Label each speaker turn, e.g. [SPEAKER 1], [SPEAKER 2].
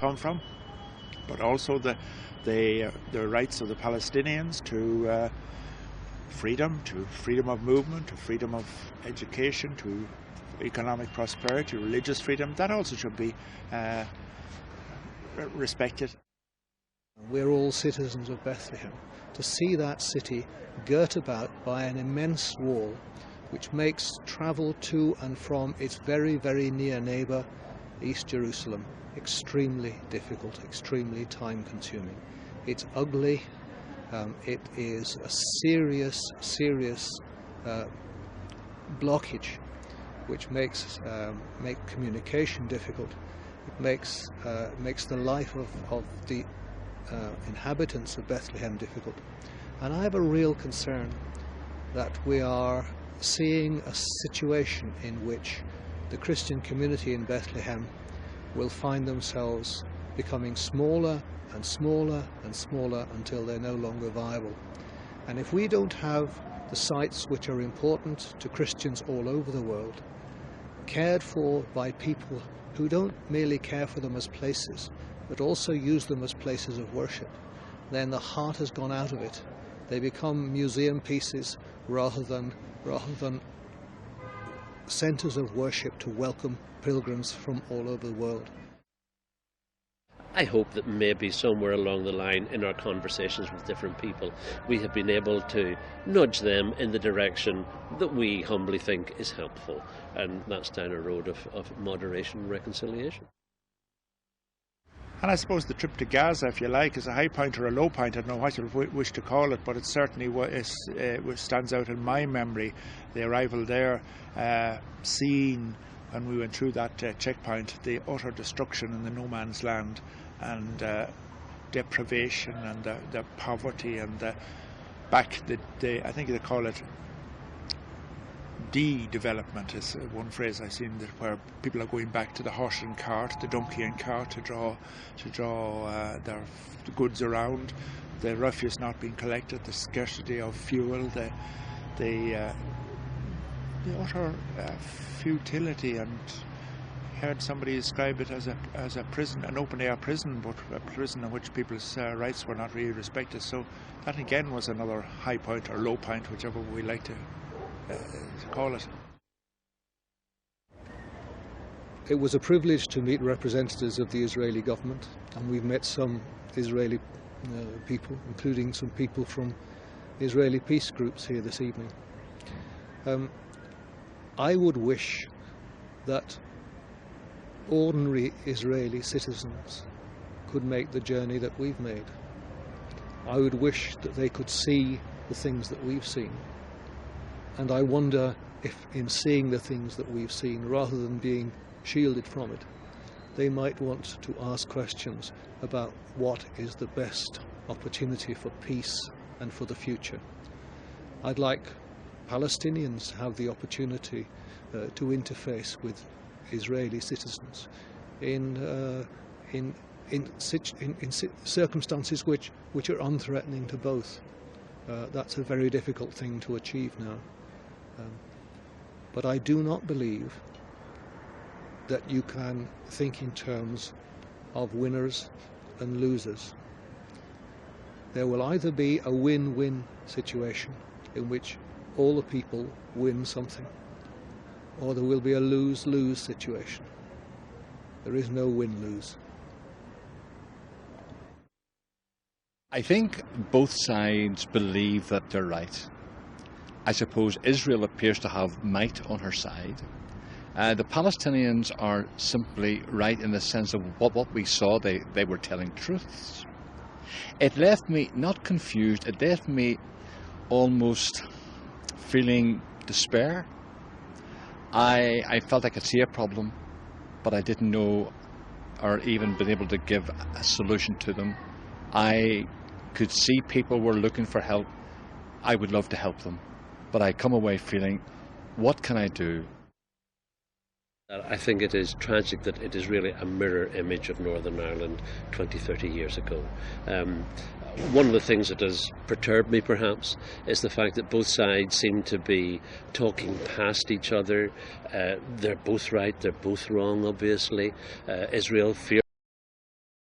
[SPEAKER 1] come from, but also the rights of the Palestinians to freedom of movement, to freedom of education, to economic prosperity, religious freedom. That also should be respected.
[SPEAKER 2] We're all citizens of Bethlehem. To see that city girt about by an immense wall which makes travel to and from its very, very near neighbour, East Jerusalem, extremely difficult, extremely time-consuming. It's ugly. It is a serious blockage which makes communication difficult. It makes the life of the inhabitants of Bethlehem difficult. And I have a real concern that we are seeing a situation in which the Christian community in Bethlehem will find themselves becoming smaller and smaller and smaller until they're no longer viable. And if we don't have the sites which are important to Christians all over the world cared for by people who don't merely care for them as places but also use them as places of worship, then the heart has gone out of it. They become museum pieces rather than centres of worship to welcome pilgrims from all over the world.
[SPEAKER 3] I hope that maybe somewhere along the line in our conversations with different people we have been able to nudge them in the direction that we humbly think is helpful, and that's down a road of moderation and reconciliation.
[SPEAKER 1] And I suppose the trip to Gaza, if you like, is a high point or a low point. I don't know what you wish to call it, but it certainly stands out in my memory. The arrival there, seeing when we went through that checkpoint, the utter destruction in the no man's land, and deprivation and the poverty, and I think they call it de-development is one phrase I've seen, that where people are going back to the horse and cart, the donkey and cart, to draw their goods around, the refuse not being collected, the scarcity of fuel, the utter futility. And I heard somebody describe it as a prison, an open-air prison, but a prison in which people's rights were not really respected. So that again was another high point or low point, whichever we like to call it.
[SPEAKER 2] It was a privilege to meet representatives of the Israeli government, and we've met some Israeli people, including some people from Israeli peace groups here this evening. I would wish that ordinary Israeli citizens could make the journey that we've made. I would wish that they could see the things that we've seen. And I wonder if in seeing the things that we've seen, rather than being shielded from it, they might want to ask questions about what is the best opportunity for peace and for the future. I'd like Palestinians to have the opportunity to interface with Israeli citizens in circumstances which are unthreatening to both. That's a very difficult thing to achieve now. But I do not believe that you can think in terms of winners and losers. There will either be a win-win situation in which all the people win something, or there will be a lose-lose situation. There is no win-lose.
[SPEAKER 4] I think both sides believe that they're right. I suppose Israel appears to have might on her side. The Palestinians are simply right in the sense of what we saw. They were telling truths. It left me not confused, it left me almost feeling despair. I felt I could see a problem, but I didn't know or even been able to give a solution to them. I could see people were looking for help. I would love to help them, but I come away feeling, what can I do?
[SPEAKER 3] I think it is tragic that it is really a mirror image of Northern Ireland 20, 30 years ago. One of the things that has perturbed me, perhaps, is the fact that both sides seem to be talking past each other. They're both right, they're both wrong, obviously. Israel fears